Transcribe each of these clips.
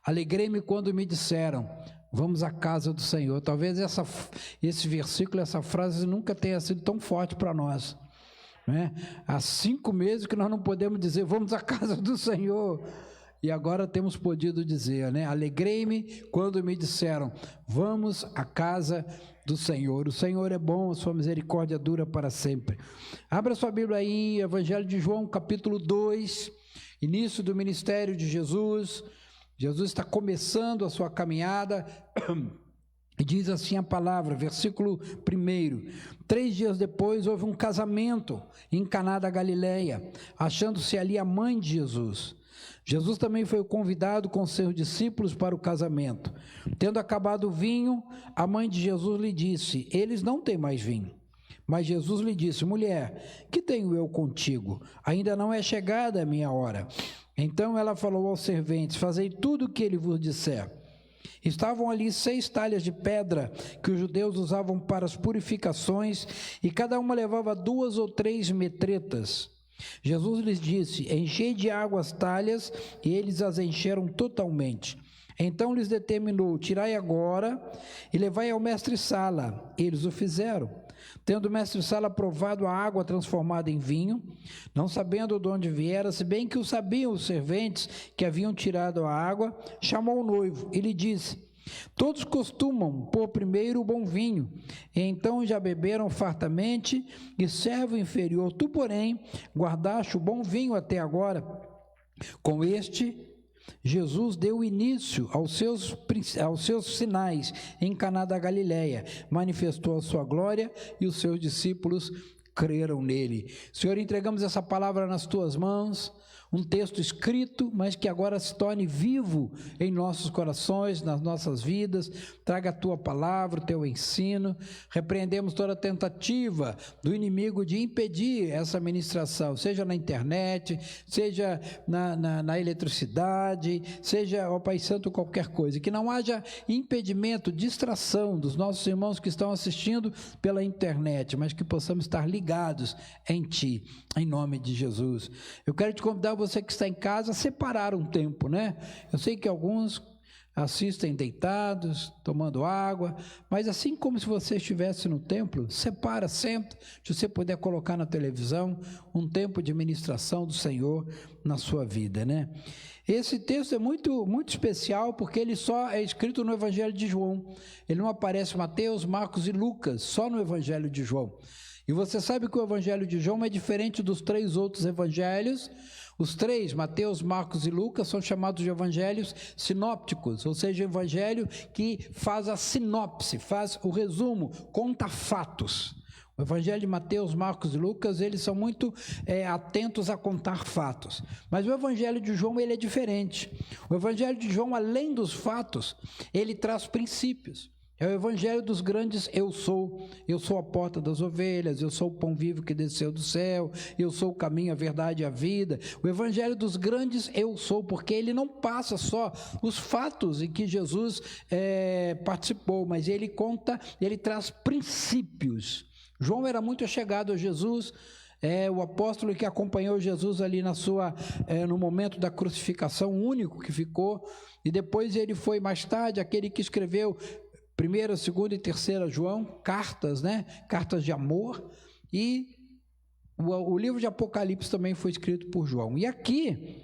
Alegrei-me quando me disseram, vamos à casa do Senhor. Talvez esse versículo, essa frase nunca tenha sido tão forte para nós, né? Há 5 meses que nós não podemos dizer, vamos à casa do Senhor. E agora temos podido dizer, né? Alegrei-me quando me disseram, vamos à casa do Senhor. O Senhor é bom, a sua misericórdia dura para sempre. Abra sua Bíblia aí, Evangelho de João, capítulo 2, início do ministério de Jesus. Jesus está começando a sua caminhada, e diz assim a palavra, versículo 1: 3 dias depois houve um casamento em Caná da Galileia, achando-se ali a mãe de Jesus. Jesus também foi convidado com seus discípulos para o casamento. Tendo acabado o vinho, a mãe de Jesus lhe disse, eles não têm mais vinho. Mas Jesus lhe disse, mulher, que tenho eu contigo? Ainda não é chegada a minha hora. Então ela falou aos serventes, fazei tudo o que ele vos disser. Estavam ali 6 talhas de pedra que os judeus usavam para as purificações, e cada uma levava 2 ou 3 metretas. Jesus lhes disse, enchei de água as talhas, e eles as encheram totalmente. Então lhes determinou, tirai agora e levai ao mestre-sala. Eles o fizeram. Tendo o mestre-sala provado a água transformada em vinho, não sabendo de onde viera, se bem que o sabiam os serventes que haviam tirado a água, chamou o noivo e lhe disse, todos costumam pôr primeiro o bom vinho, e então já beberam fartamente, e servo inferior, tu, porém, guardaste o bom vinho até agora. Com este, Jesus deu início aos seus sinais em Caná da Galileia, manifestou a sua glória e os seus discípulos creram nele. Senhor, entregamos essa palavra nas tuas mãos, um texto escrito, mas que agora se torne vivo em nossos corações, nas nossas vidas. Traga a tua palavra, o teu ensino. Repreendemos toda tentativa do inimigo de impedir essa ministração, seja na internet, seja na eletricidade, seja, ó Pai Santo, qualquer coisa. Que não haja impedimento, distração dos nossos irmãos que estão assistindo pela internet, mas que possamos estar ligados em Ti, em nome de Jesus. Eu quero te convidar, você que está em casa, a separar um tempo, né? Eu sei que alguns assistem deitados, tomando água, mas assim como se você estivesse no templo, separa, senta, se você puder colocar na televisão, um tempo de ministração do Senhor na sua vida, né? Esse texto é muito, muito especial, porque ele só é escrito no Evangelho de João. Ele não aparece em Mateus, Marcos e Lucas, só no Evangelho de João. E você sabe que o Evangelho de João é diferente dos 3 outros evangelhos. Os 3, Mateus, Marcos e Lucas, são chamados de evangelhos sinópticos, ou seja, evangelho que faz a sinopse, faz o resumo, conta fatos. O evangelho de Mateus, Marcos e Lucas, eles são muito atentos a contar fatos. Mas o evangelho de João, ele é diferente. O evangelho de João, além dos fatos, ele traz princípios. É o evangelho dos grandes eu sou a porta das ovelhas, eu sou o pão vivo que desceu do céu, eu sou o caminho, a verdade e a vida. O evangelho dos grandes eu sou, porque ele não passa só os fatos em que Jesus participou, mas ele traz princípios. João era muito chegado a Jesus, o apóstolo que acompanhou Jesus ali no momento da crucificação, o único que ficou, e depois ele foi mais tarde aquele que escreveu 1ª, 2ª e 3ª João, cartas, né? Cartas de amor, e o livro de Apocalipse também foi escrito por João. E aqui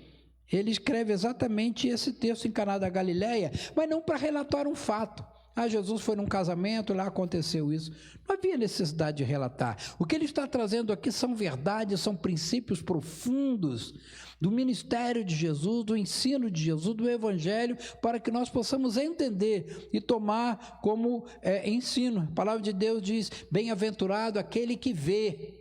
ele escreve exatamente esse texto em Caná da Galileia, mas não para relatar um fato. Jesus foi num casamento, lá aconteceu isso. Não havia necessidade de relatar. O que ele está trazendo aqui são verdades, são princípios profundos do ministério de Jesus, do ensino de Jesus, do Evangelho, para que nós possamos entender e tomar como ensino. A palavra de Deus diz, bem-aventurado aquele que vê.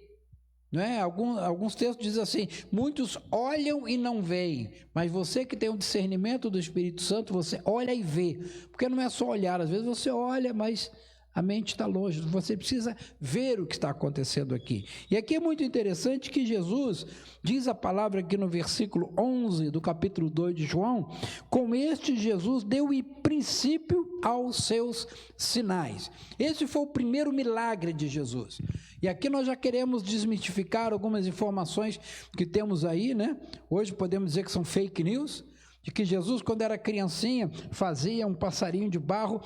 Não é? Alguns textos dizem assim, muitos olham e não veem, mas você que tem um discernimento do Espírito Santo, você olha e vê, porque não é só olhar, às vezes você olha, mas a mente está longe, você precisa ver o que está acontecendo aqui. E aqui é muito interessante que Jesus, diz a palavra aqui no versículo 11 do capítulo 2 de João, com este Jesus deu princípio aos seus sinais. Esse foi o primeiro milagre de Jesus. E aqui nós já queremos desmistificar algumas informações que temos aí, né? Hoje podemos dizer que são fake news, de que Jesus, quando era criancinha, fazia um passarinho de barro,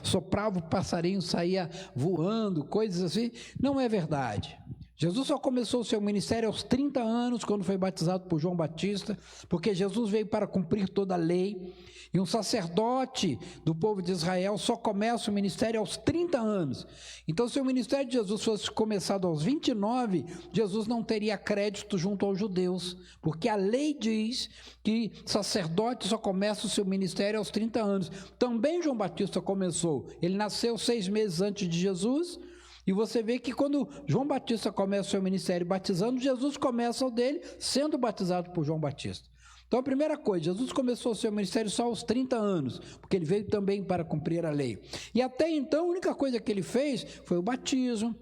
soprava o passarinho, saía voando, coisas assim. Não é verdade. Jesus só começou o seu ministério aos 30 anos, quando foi batizado por João Batista, porque Jesus veio para cumprir toda a lei, e um sacerdote do povo de Israel só começa o ministério aos 30 anos. Então, se o ministério de Jesus fosse começado aos 29, Jesus não teria crédito junto aos judeus, porque a lei diz que sacerdote só começa o seu ministério aos 30 anos. Também João Batista começou, ele nasceu 6 meses antes de Jesus, e você vê que quando João Batista começa o seu ministério batizando, Jesus começa o dele sendo batizado por João Batista. Então, a primeira coisa, Jesus começou o seu ministério só aos 30 anos, porque ele veio também para cumprir a lei. E até então, a única coisa que ele fez foi o batismo.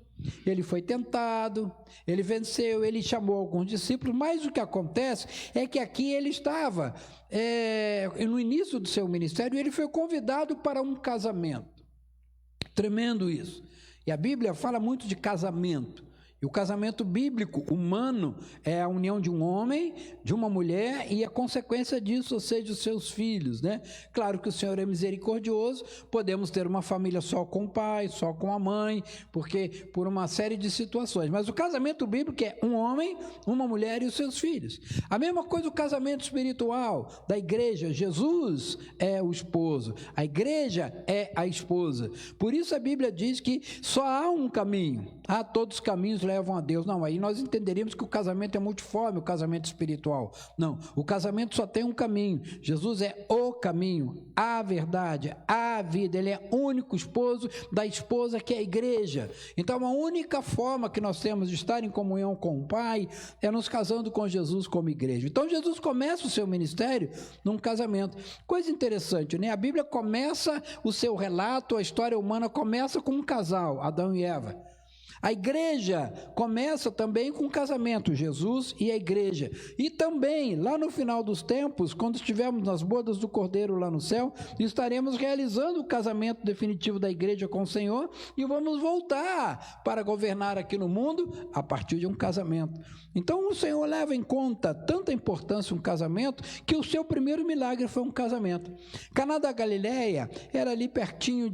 Ele foi tentado, ele venceu, ele chamou alguns discípulos, mas o que acontece é que aqui ele estava, no início do seu ministério, ele foi convidado para um casamento. Tremendo isso. E a Bíblia fala muito de casamento. E o casamento bíblico, humano, é a união de um homem, de uma mulher e a consequência disso, ou seja, os seus filhos, né? Claro que o Senhor é misericordioso, podemos ter uma família só com o pai, só com a mãe, porque por uma série de situações. Mas o casamento bíblico é um homem, uma mulher e os seus filhos. A mesma coisa o casamento espiritual da igreja. Jesus é o esposo, a igreja é a esposa. Por isso a Bíblia diz que só há um caminho, todos os caminhos levam a Deus. Não, aí nós entenderíamos que o casamento é multiforme, o casamento espiritual. Não, o casamento só tem um caminho. Jesus é o caminho, a verdade, a vida. Ele é o único esposo da esposa que é a igreja. Então, a única forma que nós temos de estar em comunhão com o Pai é nos casando com Jesus como igreja. Então, Jesus começa o seu ministério num casamento. Coisa interessante, né? A Bíblia começa o seu relato, a história humana começa com um casal, Adão e Eva. A igreja começa também com o casamento, Jesus e a igreja. E também, lá no final dos tempos, quando estivermos nas bodas do Cordeiro lá no céu, estaremos realizando o casamento definitivo da igreja com o Senhor e vamos voltar para governar aqui no mundo a partir de um casamento. Então, o Senhor leva em conta tanta importância um casamento, que o seu primeiro milagre foi um casamento. Caná da Galileia era ali pertinho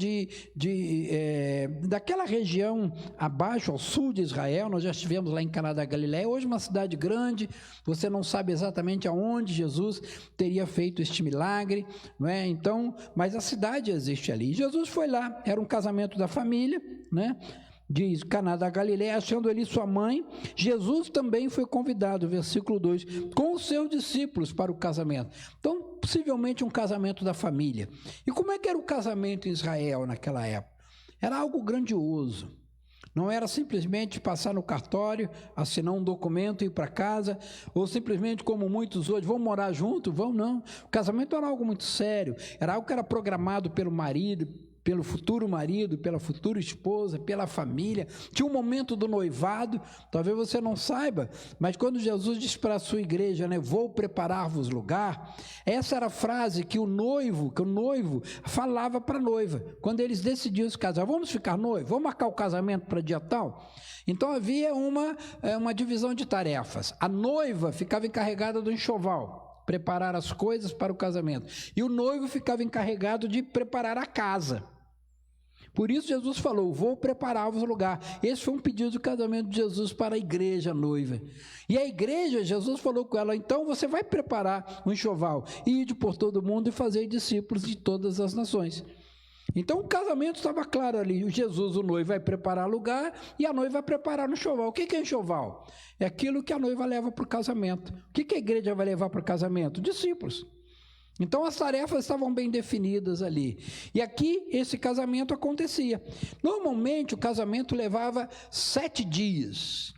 daquela região abaixo, ao sul de Israel. Nós já estivemos lá em Caná da Galileia, hoje uma cidade grande, você não sabe exatamente aonde Jesus teria feito este milagre, não é? Então, mas a cidade existe ali. Jesus foi lá, era um casamento da família, né? De Caná da Galileia, achando ali sua mãe. Jesus também foi convidado, versículo 2, com os seus discípulos para o casamento. Então, possivelmente um casamento da família. E como é que era o casamento em Israel naquela época? Era algo grandioso. Não era simplesmente passar no cartório, assinar um documento e ir para casa, ou simplesmente como muitos hoje, vão morar junto? Vão não. O casamento era algo muito sério, era algo que era programado pelo marido, pelo futuro marido, pela futura esposa, pela família. Tinha um momento do noivado, talvez você não saiba, mas quando Jesus disse para a sua igreja, né, vou preparar-vos lugar, essa era a frase que o noivo falava para a noiva, quando eles decidiam se casar. Vamos ficar noivos? Vamos marcar o casamento para dia tal? Então havia uma divisão de tarefas. A noiva ficava encarregada do enxoval, preparar as coisas para o casamento, e o noivo ficava encarregado de preparar a casa. Por isso Jesus falou, vou preparar-vos lugar. Esse foi um pedido de casamento de Jesus para a igreja noiva. E a igreja, Jesus falou com ela, então você vai preparar um enxoval, e ir por todo o mundo e fazer discípulos de todas as nações. Então o casamento estava claro ali, o Jesus, o noivo, vai preparar lugar, e a noiva vai preparar no enxoval. O que é enxoval? É aquilo que a noiva leva para o casamento. O que a igreja vai levar para o casamento? Discípulos. Então as tarefas estavam bem definidas ali. E aqui esse casamento acontecia. Normalmente o casamento levava 7 dias.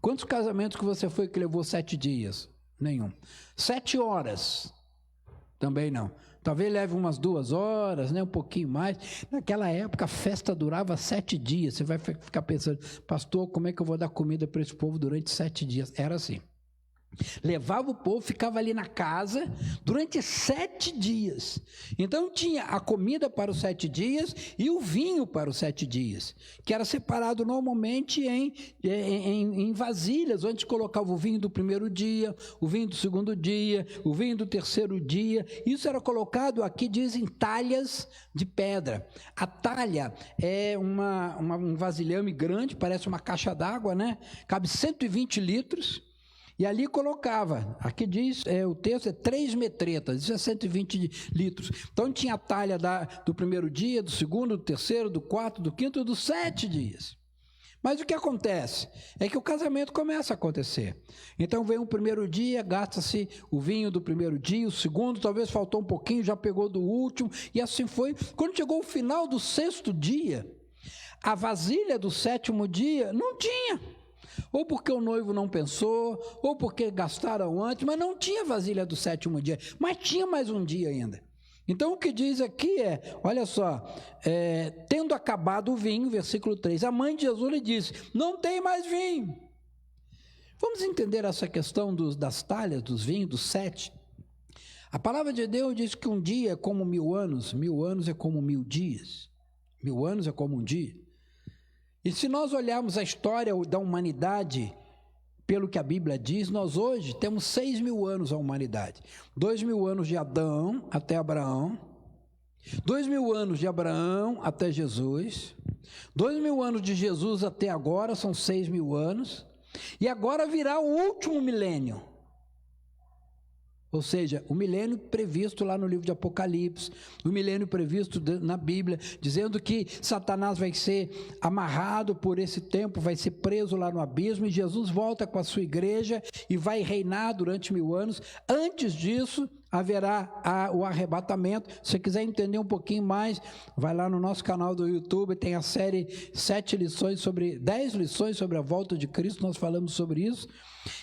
Quantos casamentos que você foi que levou 7 dias? Nenhum. 7 horas? Também não. Talvez leve umas 2 horas, né, um pouquinho mais. Naquela época a festa durava 7 dias. Você vai ficar pensando, pastor, como é que eu vou dar comida para esse povo durante 7 dias? Era assim. Levava o povo, ficava ali na casa durante 7 dias. Então tinha a comida para os 7 dias e o vinho para os 7 dias, que era separado normalmente em vasilhas, onde colocava o vinho do primeiro dia, o vinho do segundo dia, o vinho do terceiro dia. Isso era colocado, aqui dizem, talhas de pedra. A talha é um vasilhame grande, parece uma caixa d'água, né? Cabe 120 litros. E ali colocava, aqui diz, o texto é 3 metretas, isso é 120 litros. Então tinha a talha do primeiro dia, do segundo, do terceiro, do quarto, do quinto e dos 7 dias. Mas o que acontece? É que o casamento começa a acontecer. Então vem o primeiro dia, gasta-se o vinho do primeiro dia, o segundo, talvez faltou um pouquinho, já pegou do último, e assim foi. Quando chegou o final do 6º dia, a vasilha do 7º dia não tinha. Ou porque o noivo não pensou, ou porque gastaram antes, mas não tinha vasilha do 7º dia, mas tinha mais um dia ainda. Então o que diz aqui olha só, tendo acabado o vinho, versículo 3, a mãe de Jesus lhe disse, não tem mais vinho. Vamos entender essa questão das talhas, dos vinhos, dos 7. A palavra de Deus diz que um dia é como 1000 anos, 1000 anos é como 1000 dias, 1000 anos é como um dia. E se nós olharmos a história da humanidade, pelo que a Bíblia diz, nós hoje temos 6.000 anos a humanidade. 2.000 anos de Adão até Abraão, 2.000 anos de Abraão até Jesus, 2.000 anos de Jesus até agora, são 6.000 anos, e agora virá o último milênio. Ou seja, o milênio previsto lá no livro de Apocalipse, o milênio previsto na Bíblia, dizendo que Satanás vai ser amarrado por esse tempo, vai ser preso lá no abismo, e Jesus volta com a sua igreja e vai reinar durante 1000 anos. Antes disso, haverá o arrebatamento. Se você quiser entender um pouquinho mais, vai lá no nosso canal do YouTube, tem a série 10 lições sobre a volta de Cristo, nós falamos sobre isso.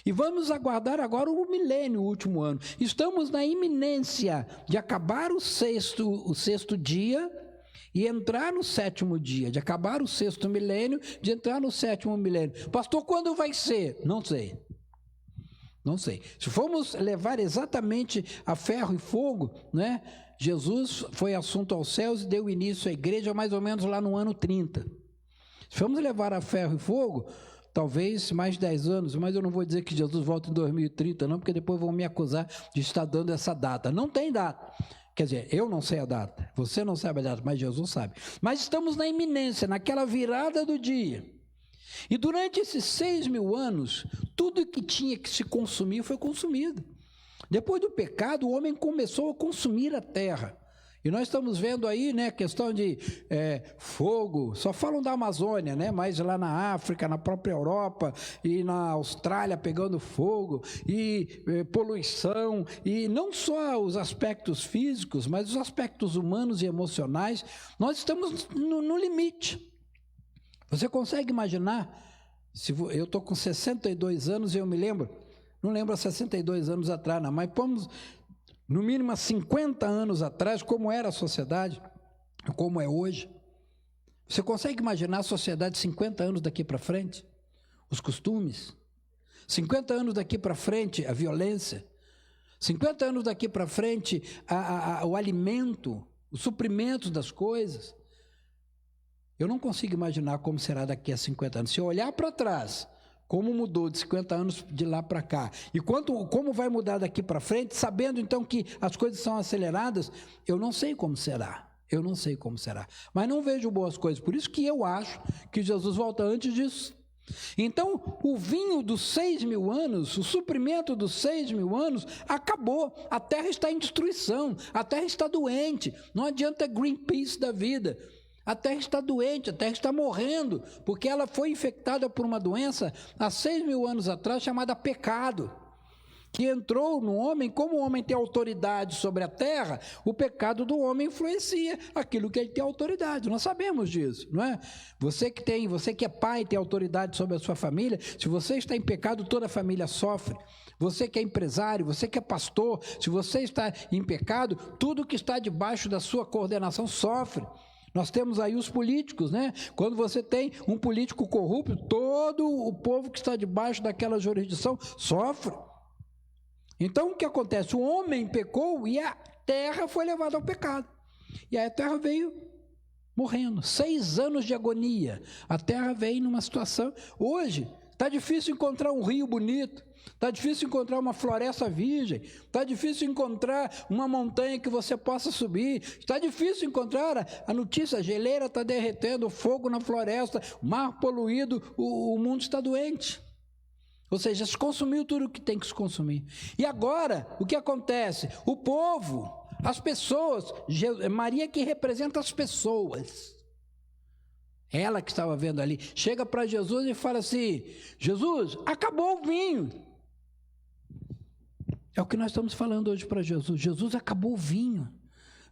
E vamos aguardar agora o milênio, o último ano. Estamos na iminência de acabar o sexto dia e entrar no 7º dia, de acabar o 6º milênio, de entrar no 7º milênio. Pastor, quando vai ser? Não sei. Não sei. Se formos levar exatamente a ferro e fogo, né? Jesus foi assunto aos céus e deu início à igreja mais ou menos lá no ano 30. Se formos levar a ferro e fogo, talvez mais 10 anos, mas eu não vou dizer que Jesus volta em 2030 não, porque depois vão me acusar de estar dando essa data. Não tem data. Quer dizer, eu não sei a data, você não sabe a data, mas Jesus sabe. Mas estamos na iminência, naquela virada do dia. E durante esses 6.000 anos, tudo que tinha que se consumir foi consumido. Depois do pecado, o homem começou a consumir a terra. E nós estamos vendo aí, né, questão de fogo, só falam da Amazônia, né, mas lá na África, na própria Europa e na Austrália pegando fogo, e poluição, e não só os aspectos físicos, mas os aspectos humanos e emocionais. Nós estamos no limite. Você consegue imaginar, eu estou com 62 anos e eu me lembro, não lembro há 62 anos atrás, não, mas vamos... no mínimo há 50 anos atrás, como era a sociedade, como é hoje. Você consegue imaginar a sociedade 50 anos daqui para frente? Os costumes? 50 anos daqui para frente, a violência? 50 anos daqui para frente, o alimento, o suprimento das coisas? Eu não consigo imaginar como será daqui a 50 anos. Se eu olhar para trás, como mudou de 50 anos de lá para cá, e como vai mudar daqui para frente, sabendo então que as coisas são aceleradas, eu não sei como será, mas não vejo boas coisas, por isso que eu acho que Jesus volta antes disso. Então, o vinho dos 6.000 anos, o suprimento dos 6.000 anos, acabou, a terra está em destruição, a terra está doente, não adianta Greenpeace da vida. A terra está doente, a terra está morrendo, porque ela foi infectada por uma doença há 6.000 anos atrás, chamada pecado, que entrou no homem. Como o homem tem autoridade sobre a terra, o pecado do homem influencia aquilo que ele tem autoridade. Nós sabemos disso, não é? Você que é pai, tem autoridade sobre a sua família, se você está em pecado, toda a família sofre. Você que é empresário, você que é pastor, se você está em pecado, tudo que está debaixo da sua coordenação sofre. Nós temos aí os políticos, né? Quando você tem um político corrupto, todo o povo que está debaixo daquela jurisdição sofre. Então o que acontece? O homem pecou e a terra foi levada ao pecado. E aí a terra veio morrendo. 6 anos de agonia. A terra veio numa situação... Hoje, está difícil encontrar um rio bonito. Está difícil encontrar uma floresta virgem. Está difícil encontrar uma montanha que você possa subir. Está difícil encontrar a notícia, a geleira está derretendo, fogo na floresta, mar poluído, o mundo está doente. Ou seja, se consumiu tudo o que tem que se consumir. E agora, o que acontece? O povo, as pessoas, Maria que representa as pessoas, ela que estava vendo ali, chega para Jesus e fala assim: Jesus, acabou o vinho. É o que nós estamos falando hoje para Jesus. Jesus, acabou o vinho.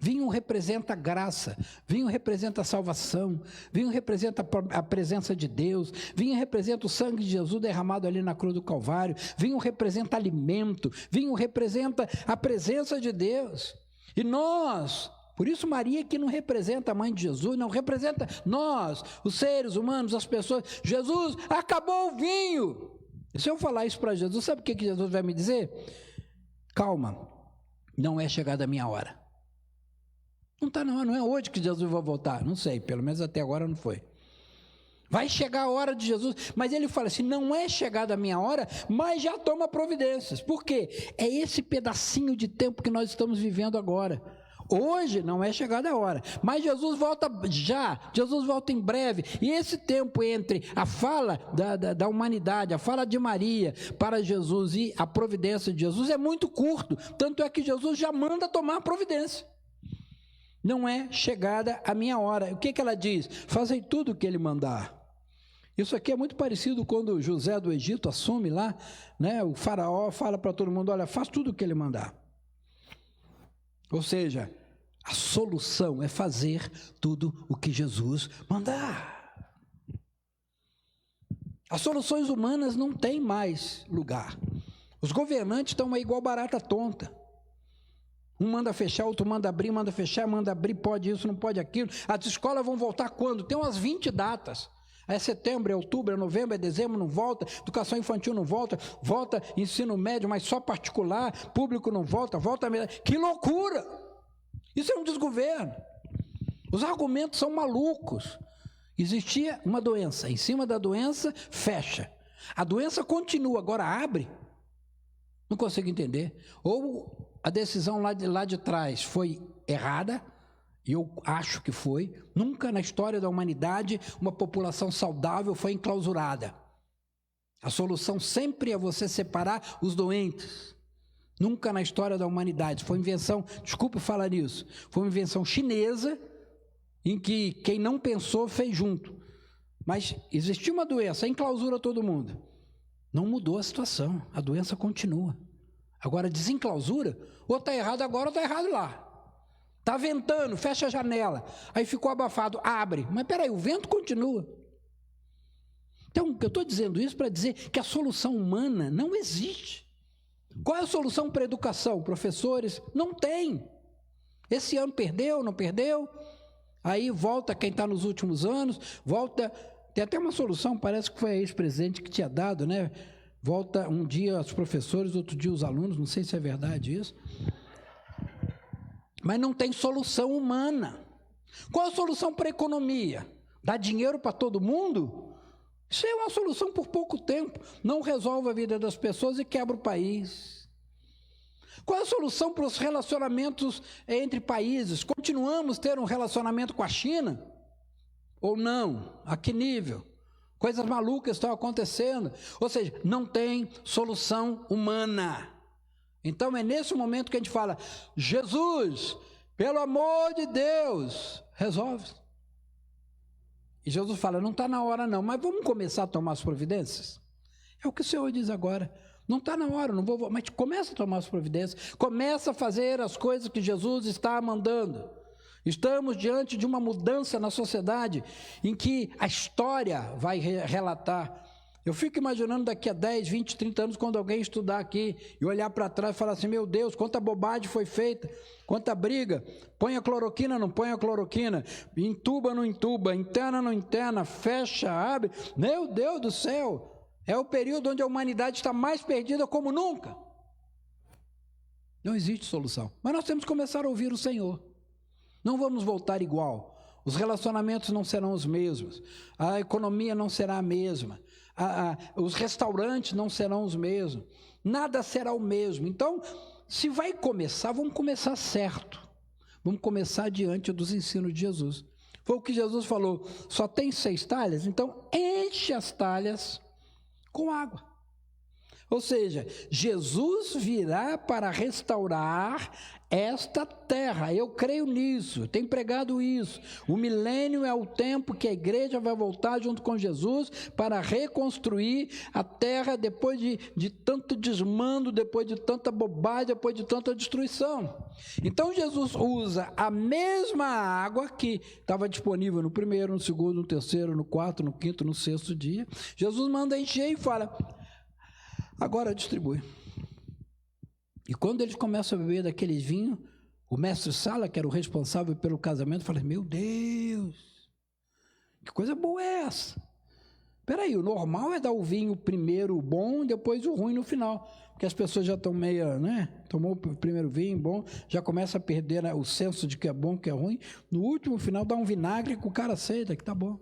Vinho representa graça, vinho representa salvação, vinho representa a presença de Deus, vinho representa o sangue de Jesus derramado ali na cruz do Calvário, vinho representa alimento, vinho representa a presença de Deus. E nós, por isso Maria que não representa a mãe de Jesus, não representa nós, os seres humanos, as pessoas. Jesus, acabou o vinho. E se eu falar isso para Jesus, sabe o que Jesus vai me dizer? Calma, não é chegada a minha hora. Não é hoje que Jesus vai voltar, não sei, pelo menos até agora não foi. Vai chegar a hora de Jesus, mas ele fala assim, não é chegada a minha hora, mas já toma providências. Por quê? É esse pedacinho de tempo que nós estamos vivendo agora. Hoje não é chegada a hora, mas Jesus volta já, Jesus volta em breve, e esse tempo entre a fala da humanidade, a fala de Maria para Jesus e a providência de Jesus é muito curto, tanto é que Jesus já manda tomar providência. Não é chegada a minha hora. O que ela diz? Fazei tudo o que ele mandar. Isso aqui é muito parecido quando José do Egito assume lá, né? O faraó fala para todo mundo, olha, faz tudo o que ele mandar. Ou seja, a solução é fazer tudo o que Jesus mandar. As soluções humanas não têm mais lugar. Os governantes estão aí igual barata tonta. Um manda fechar, outro manda abrir, manda fechar, manda abrir, pode isso, não pode aquilo. As escolas vão voltar quando? Tem umas 20 datas. É setembro, é outubro, é novembro, é dezembro, não volta. Educação infantil não volta. Volta ensino médio, mas só particular. Público não volta, volta... Que loucura! Isso é um desgoverno. Os argumentos são malucos. Existia uma doença, em cima da doença, fecha. A doença continua, agora abre. Não consigo entender. Ou a decisão lá de trás foi errada, e eu acho que foi. Nunca na história da humanidade uma população saudável foi enclausurada. A solução sempre é você separar os doentes. Nunca na história da humanidade. Foi invenção, desculpe falar isso, foi uma invenção chinesa, em que quem não pensou fez junto. Mas existiu uma doença, enclausura todo mundo. Não mudou a situação, a doença continua. Agora, desenclausura, ou está errado agora ou está errado lá. Está ventando, fecha a janela, aí ficou abafado, abre. Mas peraí, o vento continua. Então, eu estou dizendo isso para dizer que a solução humana não existe. Qual é a solução para a educação? Professores? Não tem. Esse ano perdeu, não perdeu? Aí volta quem está nos últimos anos, volta... Tem até uma solução, parece que foi a ex-presidente que tinha dado, né? Volta um dia os professores, outro dia os alunos, não sei se é verdade isso. Mas não tem solução humana. Qual a solução para a economia? Dar dinheiro para todo mundo? Isso é uma solução por pouco tempo. Não resolve a vida das pessoas e quebra o país. Qual é a solução para os relacionamentos entre países? Continuamos a ter um relacionamento com a China? Ou não? A que nível? Coisas malucas estão acontecendo. Ou seja, não tem solução humana. Então é nesse momento que a gente fala, Jesus, pelo amor de Deus, resolve. E Jesus fala, não está na hora não, mas vamos começar a tomar as providências? É o que o Senhor diz agora. Não está na hora, não vou, mas começa a tomar as providências. Começa a fazer as coisas que Jesus está mandando. Estamos diante de uma mudança na sociedade em que a história vai relatar. Eu fico imaginando daqui a 10, 20, 30 anos, quando alguém estudar aqui e olhar para trás e falar assim, meu Deus, quanta bobagem foi feita, quanta briga, põe a cloroquina, não põe a cloroquina, entuba, não entuba, interna, não interna, fecha, abre, meu Deus do céu, é o período onde a humanidade está mais perdida como nunca. Não existe solução. Mas nós temos que começar a ouvir o Senhor. Não vamos voltar igual. Os relacionamentos não serão os mesmos. A economia não será a mesma. Os restaurantes não serão os mesmos. Nada será o mesmo. Então, se vai começar, vamos começar certo. Vamos começar diante dos ensinos de Jesus. Foi o que Jesus falou. Só tem 6 talhas? Então, enche as talhas com água. Ou seja, Jesus virá para restaurar esta terra. Eu creio nisso, tenho pregado isso. O milênio é o tempo que a igreja vai voltar junto com Jesus para reconstruir a terra depois de tanto desmando, depois de tanta bobagem, depois de tanta destruição. Então Jesus usa a mesma água que estava disponível no primeiro, no segundo, no terceiro, no quarto, no quinto, no sexto dia. Jesus manda encher e fala: agora distribui. E quando eles começam a beber daqueles vinhos, o mestre Sala, que era o responsável pelo casamento, fala: meu Deus, que coisa boa é essa? Espera aí, o normal é dar o vinho primeiro bom, depois o ruim no final. Porque as pessoas já estão meio, né? Tomou o primeiro vinho bom, já começa a perder, né, o senso de que é bom, que é ruim. No último final dá um vinagre que o cara aceita, que tá bom.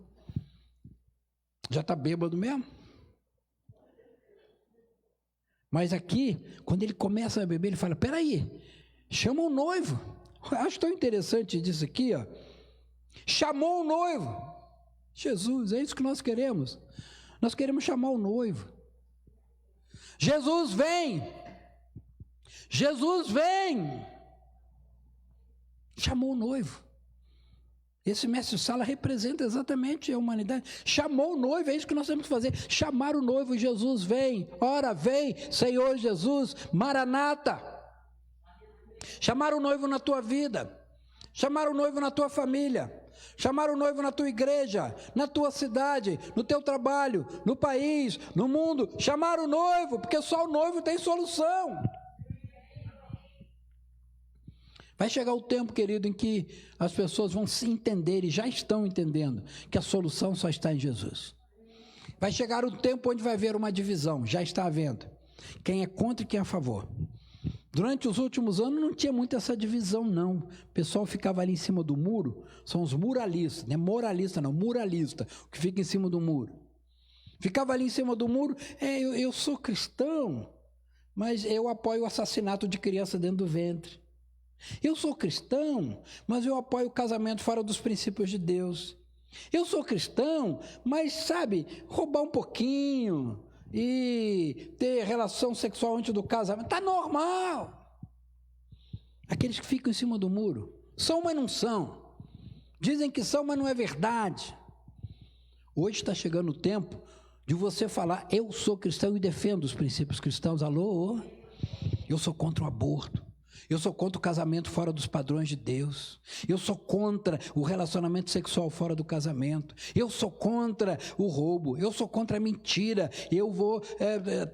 Já está bêbado mesmo. Mas aqui, quando ele começa a beber, ele fala: peraí, chama o noivo. Eu acho tão interessante disso aqui, ó. Chamou o noivo. Jesus, é isso que nós queremos. Nós queremos chamar o noivo. Jesus vem. Jesus vem. Chamou o noivo. Esse mestre Sala representa exatamente a humanidade. Chamou o noivo, é isso que nós temos que fazer. Chamar o noivo. Jesus vem. Ora, vem, Senhor Jesus, Maranata. Chamar o noivo na tua vida. Chamar o noivo na tua família. Chamar o noivo na tua igreja, na tua cidade, no teu trabalho, no país, no mundo. Chamar o noivo, porque só o noivo tem solução. Vai chegar o tempo, querido, em que as pessoas vão se entender, e já estão entendendo, que a solução só está em Jesus. Vai chegar o tempo onde vai haver uma divisão, já está havendo. Quem é contra e quem é a favor. Durante os últimos anos não tinha muito essa divisão, não. O pessoal ficava ali em cima do muro, são os muralistas, não é moralista não, muralista, o que fica em cima do muro. Ficava ali em cima do muro: eu sou cristão, mas eu apoio o assassinato de criança dentro do ventre. Eu sou cristão, mas eu apoio o casamento fora dos princípios de Deus. Eu sou cristão, mas, sabe, roubar um pouquinho e ter relação sexual antes do casamento, está normal. Aqueles que ficam em cima do muro, são, mas não são. Dizem que são, mas não é verdade. Hoje está chegando o tempo de você falar: eu sou cristão e defendo os princípios cristãos. Alô? Eu sou contra o aborto. Eu sou contra o casamento fora dos padrões de Deus. Eu sou contra o relacionamento sexual fora do casamento. Eu sou contra o roubo. Eu sou contra a mentira. Eu vou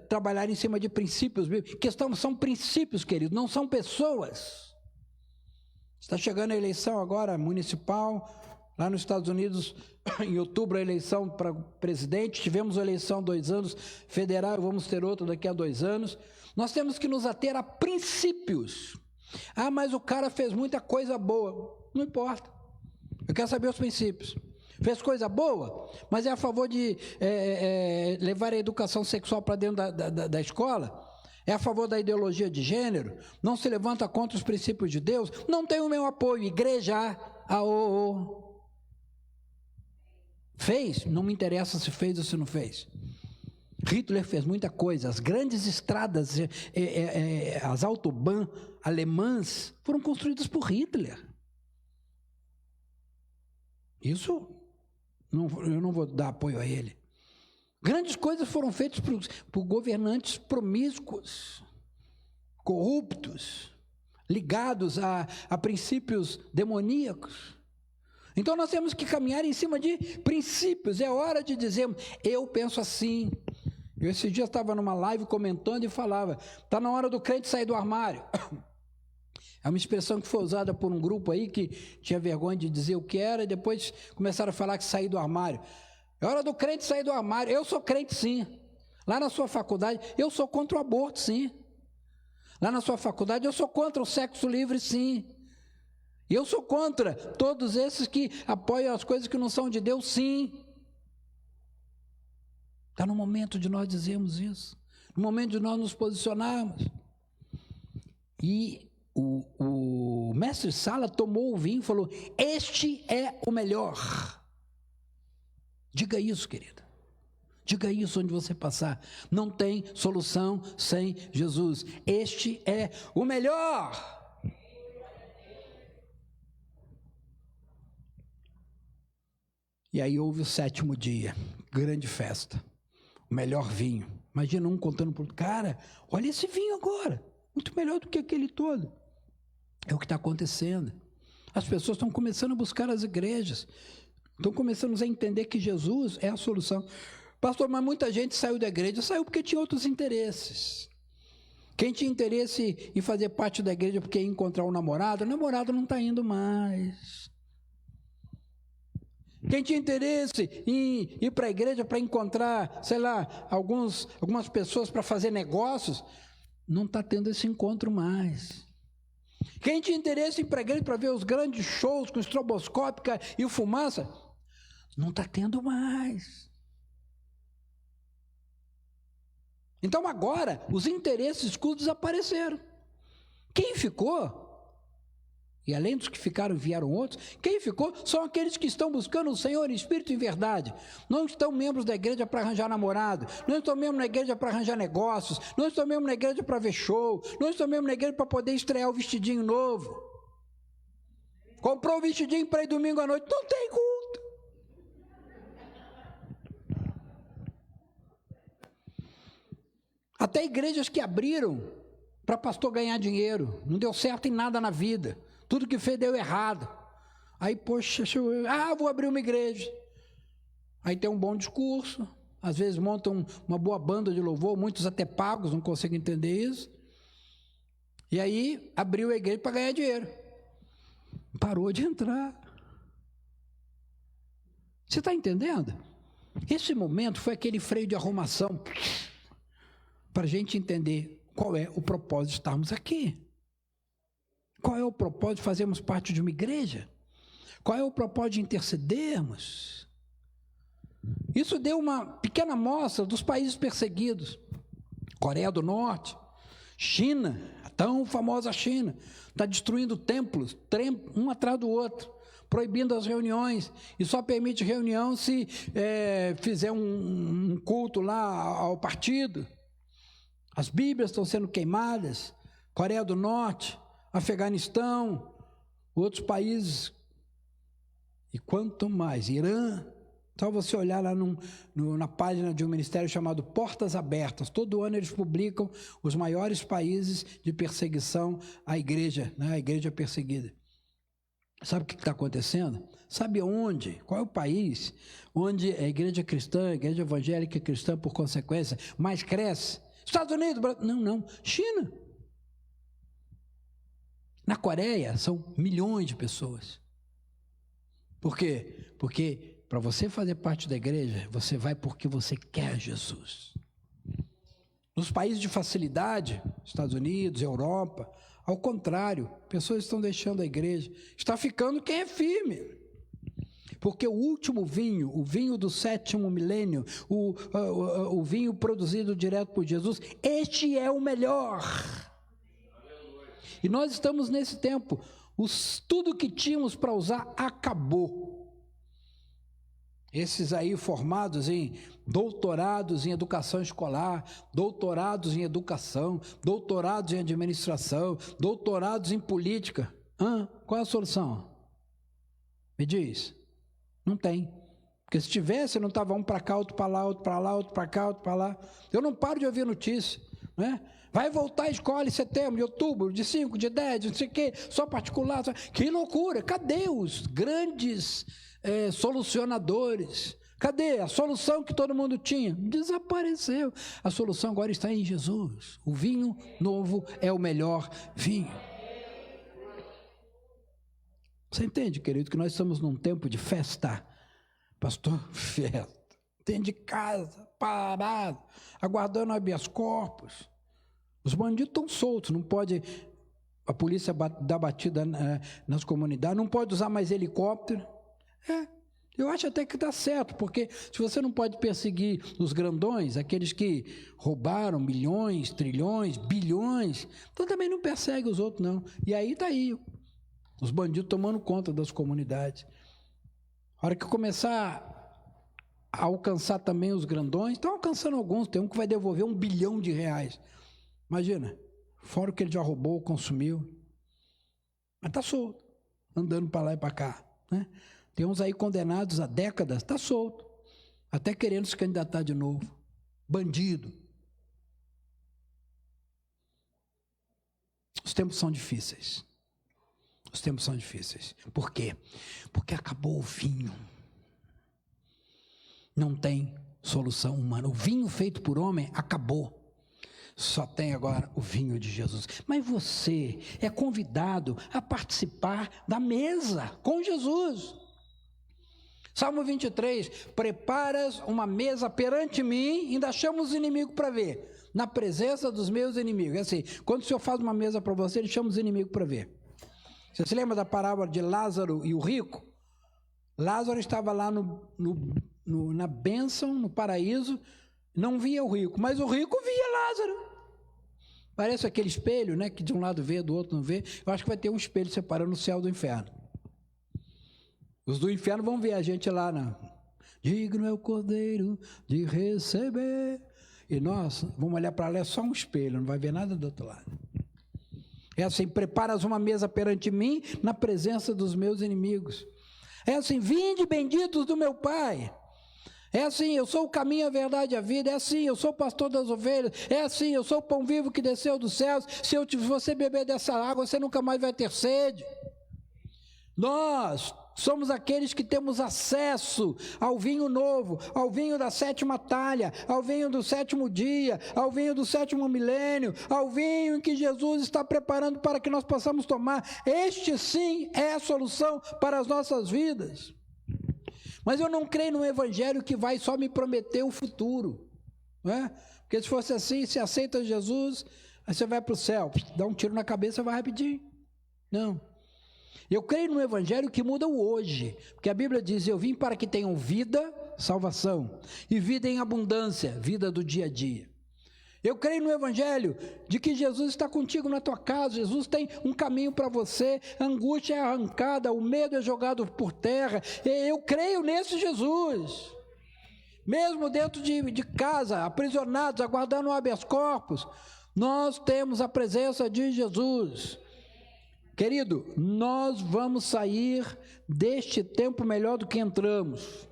trabalhar em cima de princípios. Questão são princípios, querido, não são pessoas. Está chegando a eleição agora municipal. Lá nos Estados Unidos, em outubro, a eleição para presidente. Tivemos a eleição há 2 anos. Federal, vamos ter outra daqui a 2 anos. Nós temos que nos ater a princípios. Ah, mas o cara fez muita coisa boa. Não importa. Eu quero saber os princípios. Fez coisa boa, mas é a favor de levar a educação sexual para dentro da escola? É a favor da ideologia de gênero? Não se levanta contra os princípios de Deus? Não tem o meu apoio. Igreja, fez? Não me interessa se fez ou se não fez. Hitler fez muita coisa. As grandes estradas, as autobahn alemãs foram construídas por Hitler. Isso, eu não vou dar apoio a ele. Grandes coisas foram feitas por governantes promíscuos, corruptos, ligados a princípios demoníacos. Então nós temos que caminhar em cima de princípios. É hora de dizer: eu penso assim. Eu esse dia estava numa live comentando e falava: está na hora do crente sair do armário. É uma expressão que foi usada por um grupo aí que tinha vergonha de dizer o que era, e depois começaram a falar que sair do armário. É hora do crente sair do armário. Eu sou crente, sim. Lá na sua faculdade, eu sou contra o aborto, sim. Lá na sua faculdade, eu sou contra o sexo livre, sim. E eu sou contra todos esses que apoiam as coisas que não são de Deus, sim. Está no momento de nós dizermos isso, no momento de nós nos posicionarmos. E o mestre Sala tomou o vinho e falou: este é o melhor. Diga isso, querido. Diga isso onde você passar. Não tem solução sem Jesus. Este é o melhor. E aí houve o 7º dia, grande festa, o melhor vinho. Imagina um contando para o outro: cara, olha esse vinho agora, muito melhor do que aquele todo. É o que está acontecendo. As pessoas estão começando a buscar as igrejas, estão começando a entender que Jesus é a solução. Pastor, mas muita gente saiu da igreja, saiu porque tinha outros interesses. Quem tinha interesse em fazer parte da igreja porque ia encontrar um namorado, o namorado não está indo mais. Quem tinha interesse em ir para a igreja para encontrar, sei lá, algumas pessoas para fazer negócios, não está tendo esse encontro mais. Quem tinha interesse em ir para a igreja para ver os grandes shows com estroboscópica e fumaça, não está tendo mais. Então agora, os interesses escuros desapareceram. Quem ficou? E além dos que ficaram, vieram outros. Quem ficou são aqueles que estão buscando o Senhor em espírito e em verdade. Não estão membros da igreja para arranjar namorado. Não estão membros na igreja para arranjar negócios. Não estão membros na igreja para ver show. Não estão membros na igreja para poder estrear o vestidinho novo. Comprou o vestidinho para ir domingo à noite. Não tem culto. Até igrejas que abriram para pastor ganhar dinheiro. Não deu certo em nada na vida. Tudo que fez deu errado. Aí, poxa, vou abrir uma igreja. Aí tem um bom discurso. Às vezes montam uma boa banda de louvor, muitos até pagos, não conseguem entender isso. E aí, abriu a igreja para ganhar dinheiro. Parou de entrar. Você está entendendo? Esse momento foi aquele freio de arrumação para a gente entender qual é o propósito de estarmos aqui. Qual é o propósito de fazermos parte de uma igreja? Qual é o propósito de intercedermos? Isso deu uma pequena amostra dos países perseguidos. Coreia do Norte, China, a tão famosa China, está destruindo templos, um atrás do outro, proibindo as reuniões, e só permite reunião se fizer um culto lá ao partido. As Bíblias estão sendo queimadas. Coreia do Norte, Afeganistão, outros países, e quanto mais, Irã. Só você olhar lá na página de um ministério chamado Portas Abertas, todo ano eles publicam os maiores países de perseguição à igreja, né? A igreja perseguida. Sabe o que está acontecendo? Sabe onde? Qual é o país onde a igreja cristã, a igreja evangélica cristã, por consequência, mais cresce? Estados Unidos, Brasil, não, China. Na Coreia são milhões de pessoas. Por quê? Porque para você fazer parte da igreja, você vai porque você quer Jesus. Nos países de facilidade, Estados Unidos, Europa, ao contrário, pessoas estão deixando a igreja. Está ficando quem é firme. Porque o último vinho, o vinho do 7º milênio, o vinho produzido direto por Jesus, este é o melhor. E nós estamos nesse tempo, tudo que tínhamos para usar acabou. Esses aí formados em doutorados em educação escolar, doutorados em educação, doutorados em administração, doutorados em política. Qual é a solução? Me diz. Não tem. Porque se tivesse, não estava um para cá, outro para lá, outro para lá, outro para cá, outro para lá. Eu não paro de ouvir notícia, né? Vai voltar a escola em setembro, de outubro, de 5, de 10, de não sei o quê, só particular. Que loucura! Cadê os grandes solucionadores? Cadê a solução que todo mundo tinha? Desapareceu. A solução agora está em Jesus. O vinho novo é o melhor vinho. Você entende, querido, que nós estamos num tempo de festa? Pastor, festa. Dentro de casa, parado, aguardando habeas corpus. Os bandidos estão soltos, não pode a polícia dar batida nas comunidades, não pode usar mais helicóptero. Eu acho até que dá certo, porque se você não pode perseguir os grandões, aqueles que roubaram milhões, trilhões, bilhões, então também não persegue os outros, não. E aí está aí, os bandidos tomando conta das comunidades. A hora que começar a alcançar também os grandões, estão alcançando alguns, tem um que vai devolver R$1 bilhão. Imagina, fora o que ele já roubou, consumiu. Mas está solto, andando para lá e para cá, né? Tem uns aí condenados há décadas, está solto, até querendo se candidatar de novo. Bandido. Os tempos são difíceis. Os tempos são difíceis. Por quê? Porque acabou o vinho. Não tem solução humana. O vinho feito por homem acabou. Só tem agora o vinho de Jesus. Mas você é convidado a participar da mesa com Jesus. Salmo 23, preparas uma mesa perante mim, ainda chama os inimigos para ver, na presença dos meus inimigos. É assim, quando o Senhor faz uma mesa para você, ele chama os inimigos para ver. Você se lembra da parábola de Lázaro e o rico? Lázaro estava lá na bênção, no paraíso, não via o rico, mas o rico via Lázaro. Parece aquele espelho, né, que de um lado vê, do outro não vê. Eu acho que vai ter um espelho separando o céu do inferno. Os do inferno vão ver a gente lá, digno é o Cordeiro de receber. E nós vamos olhar para lá, é só um espelho, não vai ver nada do outro lado. É assim, preparas uma mesa perante mim, na presença dos meus inimigos. É assim, vinde benditos do meu Pai. É assim, eu sou o caminho, a verdade e a vida. É assim, eu sou o pastor das ovelhas. É assim, eu sou o pão vivo que desceu dos céus. Se você beber dessa água, você nunca mais vai ter sede. Nós somos aqueles que temos acesso ao vinho novo, ao vinho da 7ª talha, ao vinho do 7º dia, ao vinho do 7º milênio, ao vinho que Jesus está preparando para que nós possamos tomar. Este sim é a solução para as nossas vidas. Mas eu não creio no evangelho que vai só me prometer o futuro, não é? Porque se fosse assim, se aceita Jesus, aí você vai para o céu, dá um tiro na cabeça e vai rapidinho. Não. Eu creio no evangelho que muda o hoje, porque a Bíblia diz, eu vim para que tenham vida, salvação, e vida em abundância, vida do dia a dia. Eu creio no evangelho de que Jesus está contigo na tua casa, Jesus tem um caminho para você, a angústia é arrancada, o medo é jogado por terra. Eu creio nesse Jesus. Mesmo dentro de casa, aprisionados, aguardando o habeas corpus, nós temos a presença de Jesus. Querido, nós vamos sair deste tempo melhor do que entramos.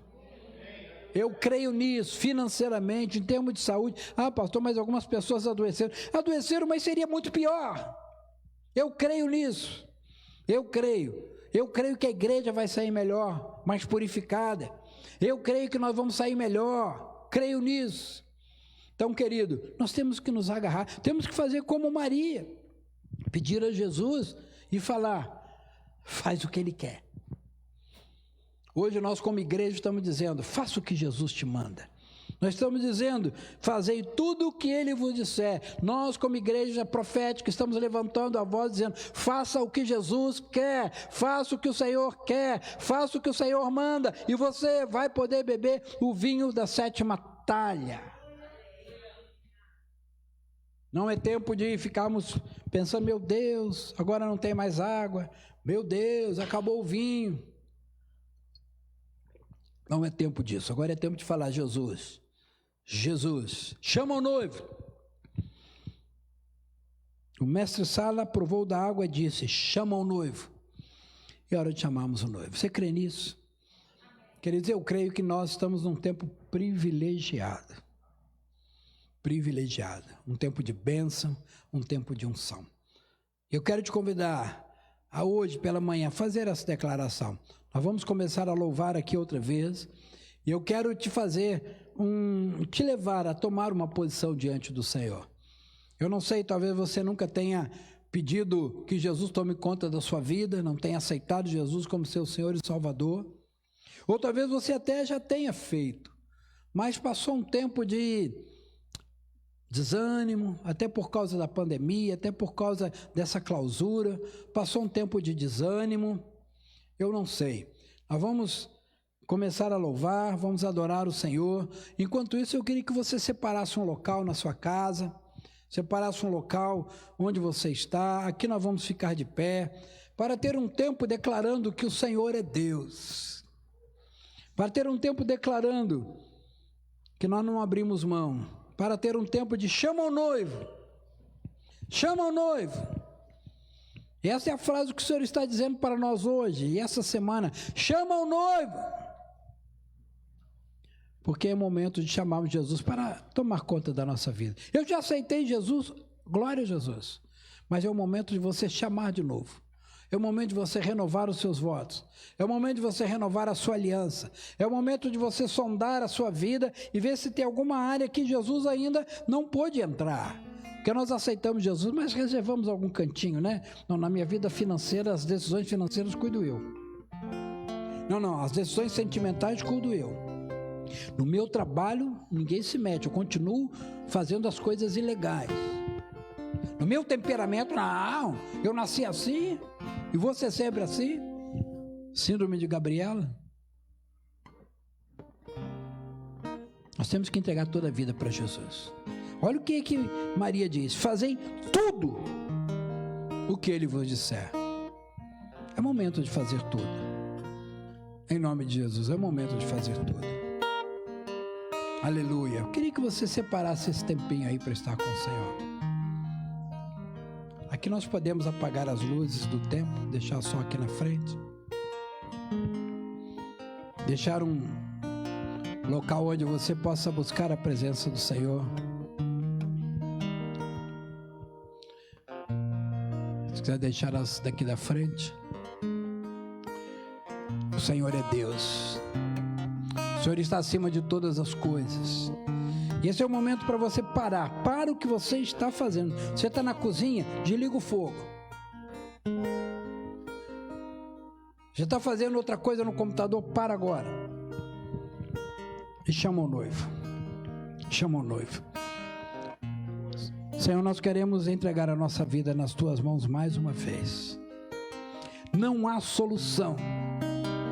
Eu creio nisso, financeiramente, em termos de saúde. Pastor, mas algumas pessoas adoeceram. Adoeceram, mas seria muito pior. Eu creio nisso. Eu creio que a igreja vai sair melhor, mais purificada. Eu creio que nós vamos sair melhor. Creio nisso. Então, querido, nós temos que nos agarrar. Temos que fazer como Maria. Pedir a Jesus e falar, faz o que Ele quer. Hoje nós como igreja estamos dizendo, faça o que Jesus te manda. Nós estamos dizendo, fazei tudo o que Ele vos disser. Nós como igreja profética estamos levantando a voz dizendo, faça o que Jesus quer, faça o que o Senhor quer, faça o que o Senhor manda, e você vai poder beber o vinho da 7ª talha. Não é tempo de ficarmos pensando, meu Deus, agora não tem mais água, meu Deus, acabou o vinho. Não é tempo disso, agora é tempo de falar, Jesus, chama o noivo. O mestre Sala provou da água e disse, chama o noivo. É hora de chamarmos o noivo. Você crê nisso? Queridos, eu creio que nós estamos num tempo privilegiado, um tempo de bênção, um tempo de unção. Eu quero te convidar a hoje pela manhã fazer essa declaração. Nós vamos começar a louvar aqui outra vez, e eu quero te te levar a tomar uma posição diante do Senhor. Eu não sei, talvez você nunca tenha pedido que Jesus tome conta da sua vida, não tenha aceitado Jesus como seu Senhor e Salvador, ou talvez você até já tenha feito, mas passou um tempo de desânimo, até por causa da pandemia, até por causa dessa clausura, passou um tempo de desânimo, eu não sei. Nós vamos começar a louvar, vamos adorar o Senhor. Enquanto isso, eu queria que você separasse um local na sua casa, separasse um local onde você está. Aqui nós vamos ficar de pé, para ter um tempo declarando que o Senhor é Deus, para ter um tempo declarando que nós não abrimos mão, para ter um tempo de chama o noivo, chama o noivo. Essa é a frase que o Senhor está dizendo para nós hoje, e essa semana, chama o noivo, porque é momento de chamarmos Jesus para tomar conta da nossa vida. Eu já aceitei Jesus, glória a Jesus, mas é o momento de você chamar de novo. É o momento de você renovar os seus votos. É o momento de você renovar a sua aliança. É o momento de você sondar a sua vida e ver se tem alguma área que Jesus ainda não pôde entrar. Porque nós aceitamos Jesus, mas reservamos algum cantinho, né? Não, na minha vida financeira, as decisões financeiras cuido eu. Não, as decisões sentimentais cuido eu. No meu trabalho, ninguém se mete, eu continuo fazendo as coisas ilegais. No meu temperamento, não, eu nasci assim, e vou ser sempre assim. Síndrome de Gabriela. Nós temos que entregar toda a vida para Jesus. Olha o que Maria diz: fazei tudo o que Ele vos disser. É momento de fazer tudo. Em nome de Jesus, é momento de fazer tudo. Aleluia. Eu queria que você separasse esse tempinho aí para estar com o Senhor. Aqui nós podemos apagar as luzes do templo, deixar só aqui na frente. Deixar um local onde você possa buscar a presença do Senhor. Se quiser deixar as daqui da frente. O Senhor é Deus. O Senhor está acima de todas as coisas. E esse é o momento para você parar. Para o que você está fazendo. Você está na cozinha, desliga o fogo. Você está fazendo outra coisa no computador, para agora. E chama o noivo. Chama o noivo. Senhor, nós queremos entregar a nossa vida nas Tuas mãos mais uma vez. Não há solução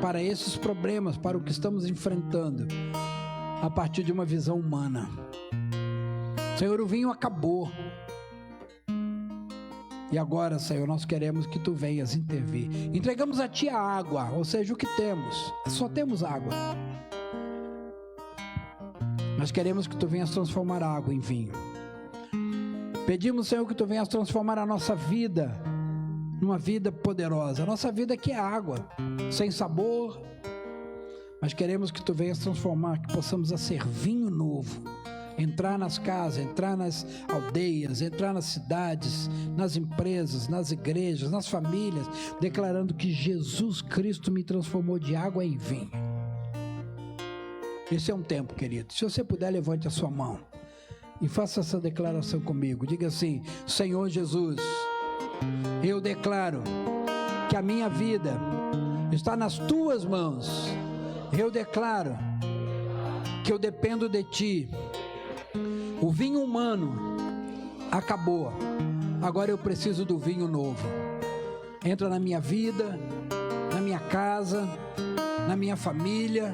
para esses problemas, para o que estamos enfrentando, a partir de uma visão humana. Senhor, o vinho acabou. E agora, Senhor, nós queremos que Tu venhas intervir. Entregamos a Ti a água, ou seja, o que temos. Só temos água. Nós queremos que Tu venhas transformar a água em vinho. Pedimos, Senhor, que Tu venhas transformar a nossa vida numa vida poderosa. A nossa vida aqui é água, sem sabor. Mas queremos que Tu venhas transformar, que possamos a ser vinho novo. Entrar nas casas, entrar nas aldeias, entrar nas cidades, nas empresas, nas igrejas, nas famílias, declarando que Jesus Cristo me transformou de água em vinho. Esse é um tempo, querido. Se você puder, levante a sua mão e faça essa declaração comigo. Diga assim: Senhor Jesus, eu declaro que a minha vida está nas Tuas mãos. Eu declaro que eu dependo de Ti. O vinho humano acabou. Agora eu preciso do vinho novo. Entra na minha vida, na minha casa, na minha família.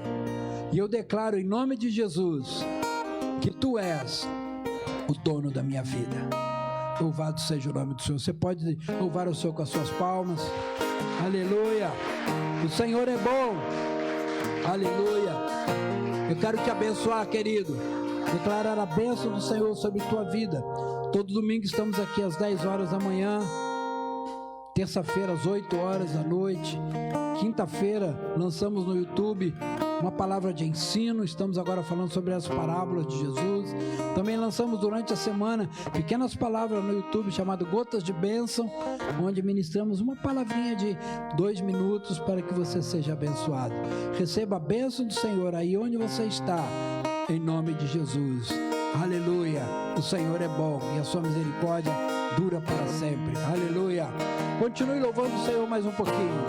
E eu declaro em nome de Jesus que Tu és o dono da minha vida. Louvado seja o nome do Senhor. Você pode louvar o Senhor com as suas palmas. Aleluia. O Senhor é bom. Aleluia. Eu quero te abençoar, querido. Declarar a bênção do Senhor sobre tua vida. Todo domingo estamos aqui às 10 horas da manhã. Terça-feira às 8 horas da noite. Quinta-feira lançamos no YouTube uma palavra de ensino. Estamos agora falando sobre as parábolas de Jesus. Também lançamos durante a semana pequenas palavras no YouTube chamado Gotas de Bênção, onde ministramos uma palavrinha de 2 minutos para que você seja abençoado. Receba a bênção do Senhor aí onde você está, em nome de Jesus. Aleluia. O Senhor é bom e a sua misericórdia dura para sempre. Aleluia. Continue louvando o Senhor mais um pouquinho.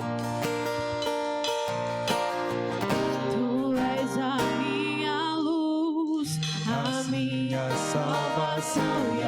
Tu és a minha luz, a minha salvação. coração